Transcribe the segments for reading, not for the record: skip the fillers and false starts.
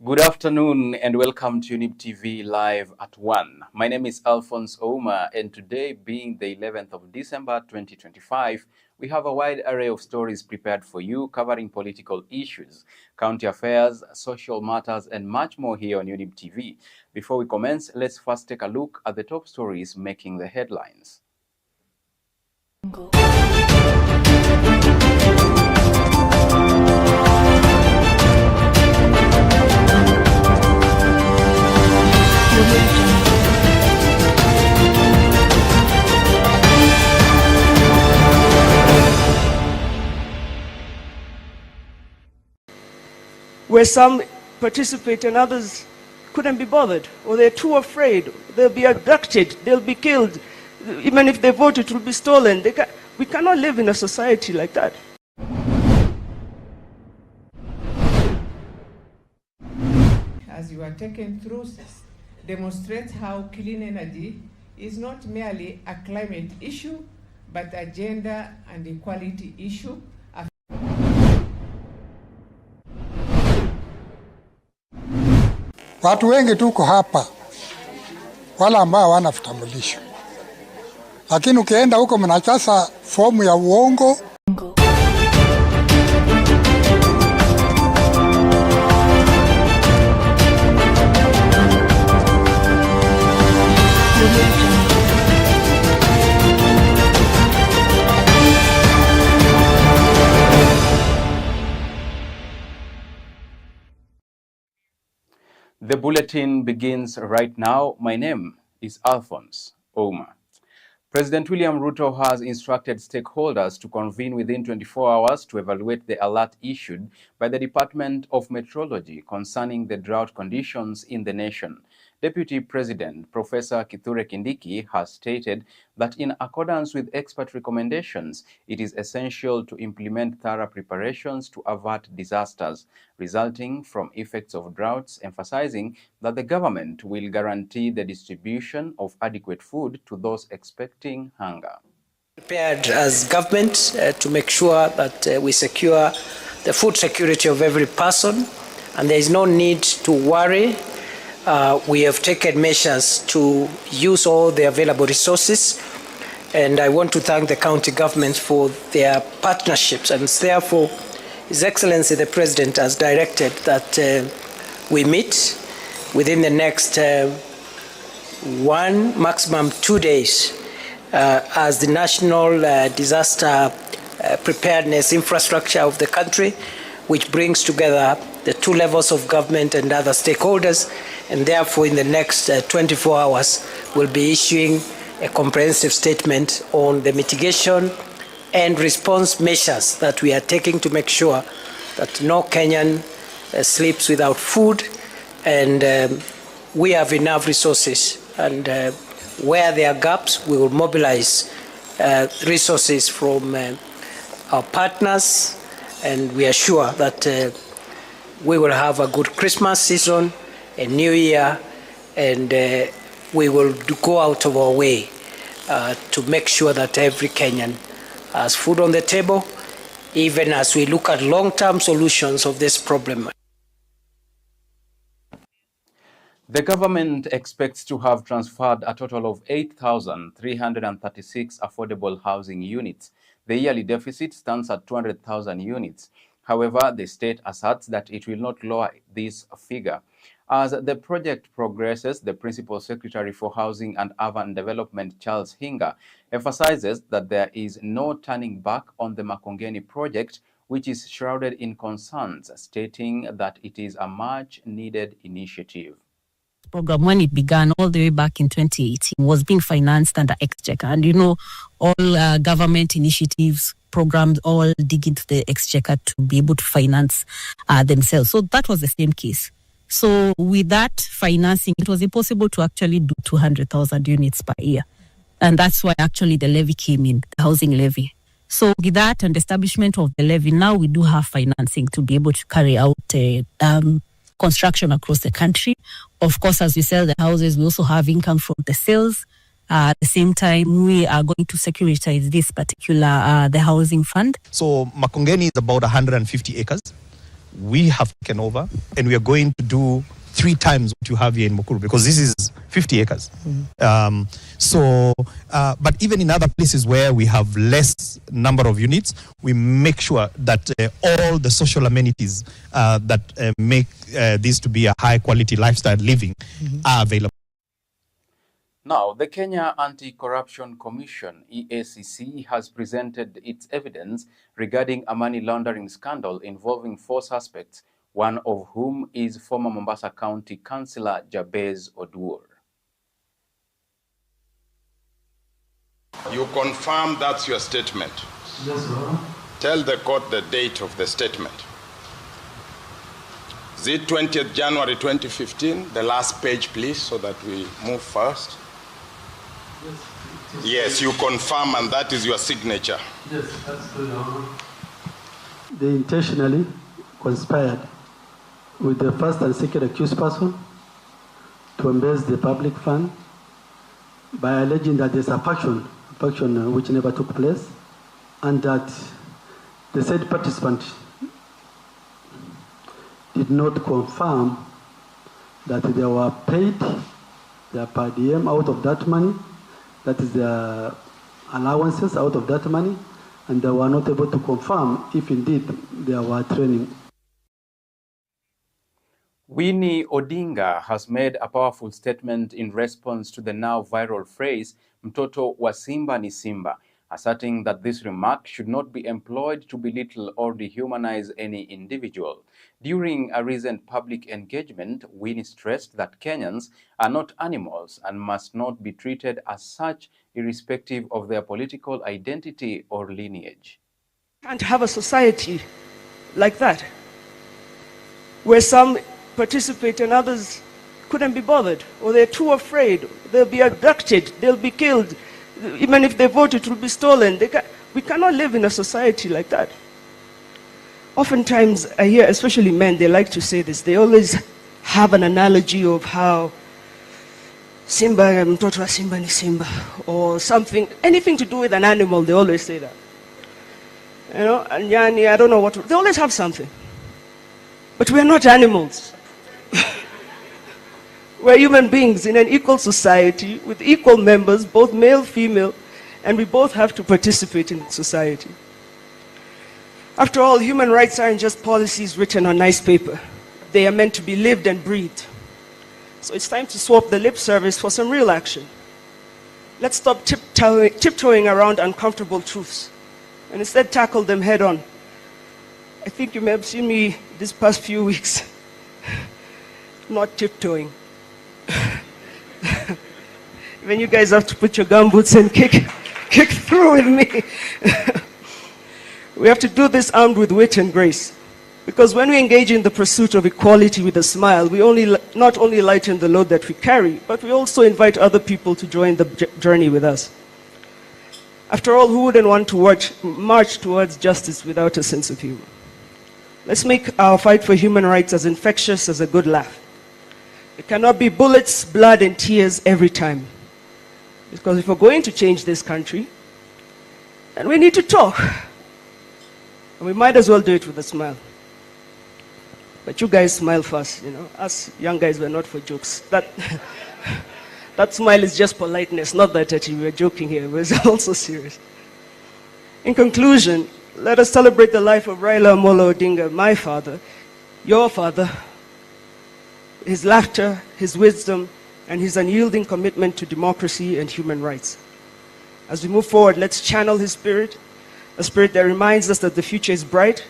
Good afternoon and welcome to Younib TV Live at 1. My name is Alphonce Ouma, and today, being the 11th of December 2025, we have a wide array of stories prepared for you covering political issues, county affairs, social matters, and much more here on Younib TV. Before we commence, let's first take a look at the top stories making the headlines. Where some participate and others couldn't be bothered, or they're too afraid, they'll be abducted, they'll be killed. Even if they vote, it will be stolen. We cannot live in a society like that. As you are taken through, demonstrates how clean energy is not merely a climate issue, but a gender and equality issue. Watu wengi tuko hapa wala ambao hawana vitambulisho, lakini ukienda huko mnajaza fomu ya uongo. The bulletin begins right now. My name is Alphonce Ouma. President William Ruto has instructed stakeholders to convene within 24 hours to evaluate the alert issued by the Department of Meteorology concerning the drought conditions in the nation. Deputy President Professor Kithure Kindiki has stated that in accordance with expert recommendations, it is essential to implement thorough preparations to avert disasters resulting from effects of droughts, emphasizing that the government will guarantee the distribution of adequate food to those expecting hunger. Prepared as government to make sure that we secure the food security of every person, and there is no need to worry. We have taken measures to use all the available resources, and I want to thank the county government for their partnerships, and therefore His Excellency the President has directed that we meet within the next 1, maximum 2 days as the national disaster preparedness infrastructure of the country, which brings together the 2 levels of government and other stakeholders, and therefore in the next 24 hours we'll be issuing a comprehensive statement on the mitigation and response measures that we are taking to make sure that no Kenyan sleeps without food, and we have enough resources, and where there are gaps we will mobilize resources from our partners, and we are sure that we will have a good Christmas season, a new year, and we will go out of our way to make sure that every Kenyan has food on the table, even as we look at long-term solutions of this problem. The government expects to have transferred a total of 8,336 affordable housing units. The yearly deficit stands at 200,000 units. However, the state asserts that it will not lower this figure. As the project progresses, the Principal Secretary for Housing and Urban Development, Charles Hinga, emphasizes that there is no turning back on the Makongeni project, which is shrouded in concerns, stating that it is a much-needed initiative. Program, when it began all the way back in 2018, was being financed under Exchequer. And you know, all government initiatives, programs, all dig into the Exchequer to be able to finance themselves. So that was the same case. So with that financing, it was impossible to actually do 200,000 units per year. And that's why actually the levy came in, the housing levy. So with that and the establishment of the levy, now we do have financing to be able to carry out construction across the country. Of course, as we sell the houses, we also have income from the sales. At the same time, we are going to securitize this particular, the housing fund. So Makongeni is about 150 acres. we have taken over, and we are going to do 3 times what you have here in Mukuru, because this is 50 acres. But even in other places where we have less number of units, we make sure that all the social amenities that make this to be a high quality lifestyle living are available. Now, the Kenya Anti-Corruption Commission, EACC, has presented its evidence regarding a money laundering scandal involving 4 suspects, one of whom is former Mombasa County Councillor Jabez Oduor. You confirm that's your statement? Yes, sir. Tell the court the date of the statement. Is it 20th January 2015? The last page, please, so that we move fast. Yes, you confirm, and that is your signature. Yes, that's true, Your Honor. They intentionally conspired with the first and second accused person to embezzle the public fund by alleging that there's a faction which never took place, and that the said participant did not confirm that they were paid their per diem out of that money, that is their allowances out of that money, and they were not able to confirm if indeed there were training. Winnie Odinga has made a powerful statement in response to the now viral phrase, Mtoto wa Simba ni Simba, asserting that this remark should not be employed to belittle or dehumanize any individual. During a recent public engagement, Winnie stressed that Kenyans are not animals and must not be treated as such, irrespective of their political identity or lineage. Can't have a society like that, where some participate and others couldn't be bothered, or they're too afraid, they'll be abducted, they'll be killed. Even if they vote, it will be stolen. We cannot live in a society like that. Oftentimes, I hear, especially men, they like to say this. They always have an analogy of how Simba, mtoto wa Simba ni Simba, or something, anything to do with an animal, they always say that. You know, and Yani, I don't know what, they always have something. But we are not animals. We're human beings in an equal society with equal members, both male, female, and we both have to participate in society. After all, human rights aren't just policies written on nice paper. They are meant to be lived and breathed. So it's time to swap the lip service for some real action. Let's stop tiptoeing around uncomfortable truths and instead tackle them head on. I think you may have seen me these past few weeks not tiptoeing. Even you guys have to put your gumboots and kick through with me. We have to do this armed with wit and grace. Because when we engage in the pursuit of equality with a smile, we not only lighten the load that we carry, but we also invite other people to join the journey with us. After all, who wouldn't want to march towards justice without a sense of humor? Let's make our fight for human rights as infectious as a good laugh. It cannot be bullets, blood, and tears every time. Because if we're going to change this country, then we need to talk. And we might as well do it with a smile. But you guys smile first, you know. Us young guys were not for jokes. That smile is just politeness, not that we're joking here, but it's also serious. In conclusion, let us celebrate the life of Raila Amolo Odinga, my father, your father, his laughter, his wisdom, and his unyielding commitment to democracy and human rights. As we move forward, let's channel his spirit, a spirit that reminds us that the future is bright.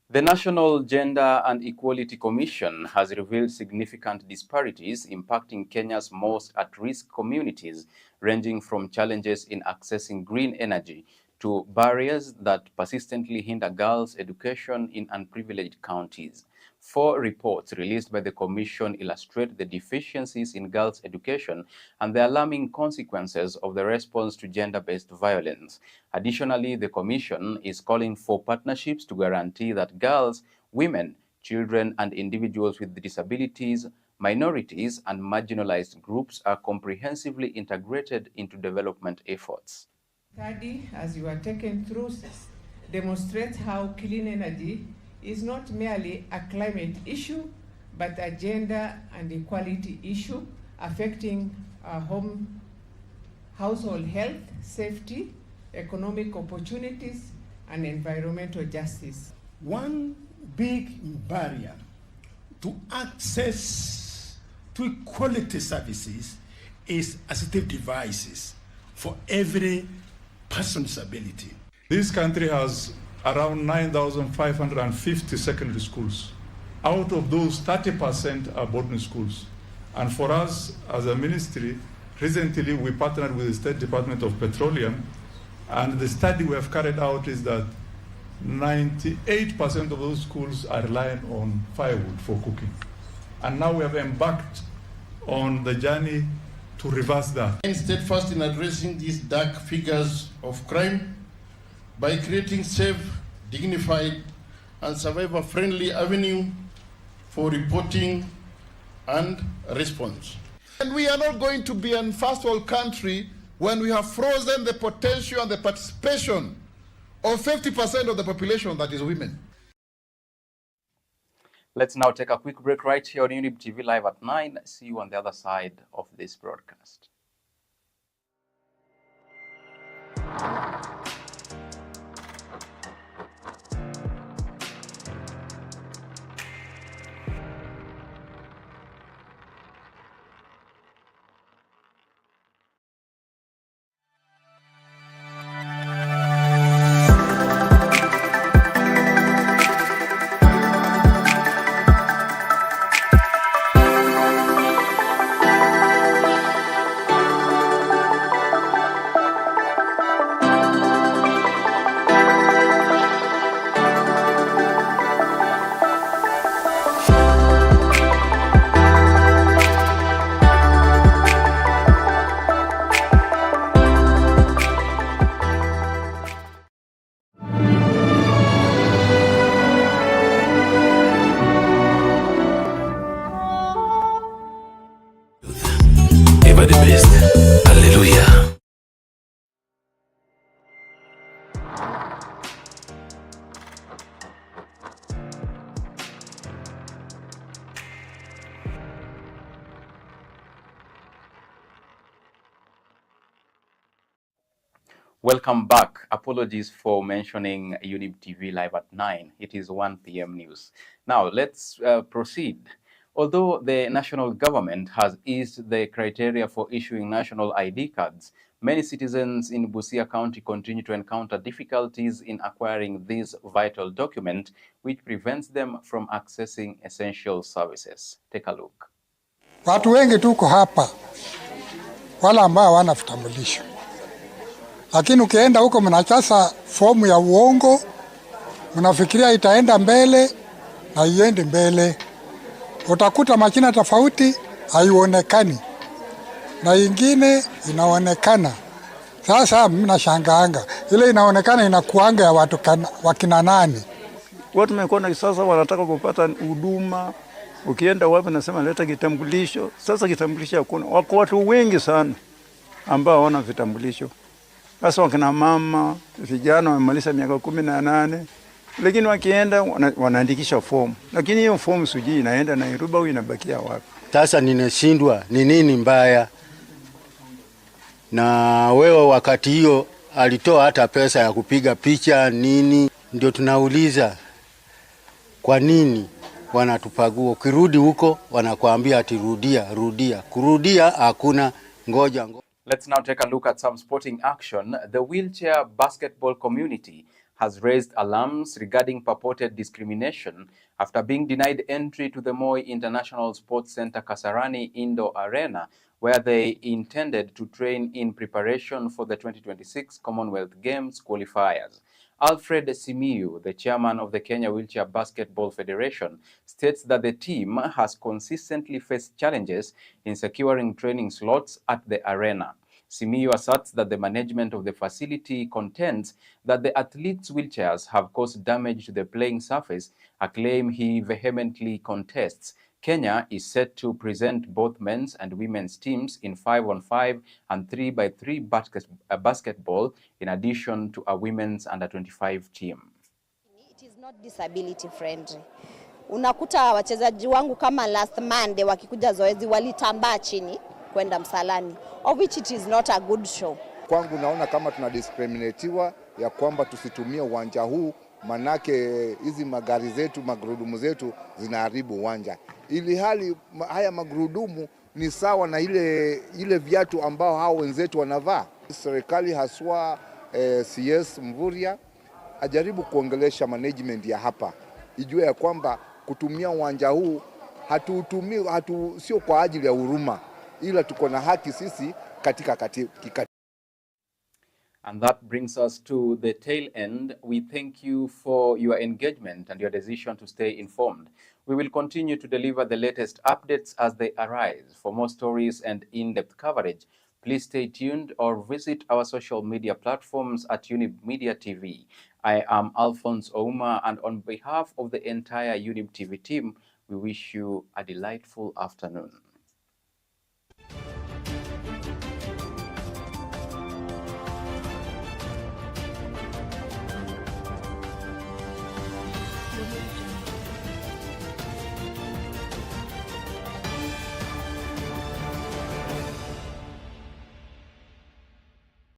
The National Gender and Equality Commission has revealed significant disparities impacting Kenya's most at-risk communities, ranging from challenges in accessing green energy to barriers that persistently hinder girls' education in unprivileged counties. 4 reports released by the Commission illustrate the deficiencies in girls' education and the alarming consequences of the response to gender-based violence. Additionally, the Commission is calling for partnerships to guarantee that girls, women, children, and individuals with disabilities, minorities, and marginalized groups are comprehensively integrated into development efforts. Study, as you are taken through, demonstrates how clean energy is not merely a climate issue, but a gender and equality issue affecting household health, safety, economic opportunities, and environmental justice. One big barrier to access to quality services is assistive devices for every person's ability. This country has around 9,550 secondary schools. Out of those, 30% are boarding schools. And for us as a ministry, recently we partnered with the State Department of Petroleum, and the study we have carried out is that 98% of those schools are relying on firewood for cooking. And now we have embarked on the journey to reverse that. Steadfast in addressing these dark figures of crime by creating safe, dignified, and survivor-friendly avenue for reporting and response. And we are not going to be a first world country when we have frozen the potential and the participation of 50% of the population that is women. Let's now take a quick break right here on Younib TV Live at 9. See you on the other side of this broadcast. Ever the best. Hallelujah. Welcome back. Apologies for mentioning Younib TV Live at 9. It is 1 p.m. news. Now, let's proceed. Although the national government has eased the criteria for issuing national ID cards, many citizens in Busia County continue to encounter difficulties in acquiring this vital document, which prevents them from accessing essential services. Take a look. Watu wengi tuko hapa wala ambao hawana vitambulisho, lakini ukienda huko mnajaza fomu ya uongo, mnafikiria itaenda mbele na iende mbele. Utakuta majina tofauti haionekani na ingine inaonekana. Sasa mnashangaanga ile inaonekana inakuanga ya watu wakina nani. Watu wamekuwa sasa wanataka kupata huduma, ukienda wapi nasema leta kitambulisho. Sasa kitambulisho hakuna. Wako watu wengi sana ambao hawana vitambulisho. Sasa wakina mama, vijana wamemaliza miaka 18, lakini wakienda wanaandikisha fomu. Lakini hiyo fomu sijui inaenda Nairobi au inabakia wapi. Sasa ninashindwa ni nini mbaya. Na wewe wakati hiyo alitoa hata pesa ya kupiga picha nini, ndio tunauliza kwa nini wanatupagua. Ukirudi huko wanakuambia ati rudia. Kurudia hakuna, ngoja. Let's now take a look at some sporting action. The wheelchair basketball community has raised alarms regarding purported discrimination after being denied entry to the Moi International Sports Center Kasarani Indoor Arena, where they intended to train in preparation for the 2026 Commonwealth Games qualifiers. Alfred Simiyu, the chairman of the Kenya Wheelchair Basketball Federation, states that the team has consistently faced challenges in securing training slots at the arena. Simiyu asserts that the management of the facility contends that the athletes' wheelchairs have caused damage to the playing surface, a claim he vehemently contests. Kenya is set to present both men's and women's teams in 5-on-5 and 3-by-3 basketball, in addition to a women's under-25 team. It is not disability friendly. Unakuta wachezaji wangu kama last Monday wakikuja zoezi walitambaa chini kwenda msalani, of which it is not a good show. Kwangu naona kama tunadiscriminatiwa ya kwamba tusitumie uwanja huu, manake hizi magari zetu, magurudumu zetu zinaharibu uwanja. Ili hali haya magurudumu ni sawa na ile viatu ambao hao wenzetu wanavaa. Serikali haswa CS Mvurya ajaribu kuongelesha management ya hapa, ijue ya kwamba kutumia uwanja huu sio kwa ajili ya huruma, ila tuko na haki sisi katika. And that brings us to the tail end. We thank you for your engagement and your decision to stay informed. We will continue to deliver the latest updates as they arise. For more stories and in-depth coverage, please stay tuned or visit our social media platforms at Younib Media TV. I am Alphonse Ouma, and on behalf of the entire Younib TV team, we wish you a delightful afternoon.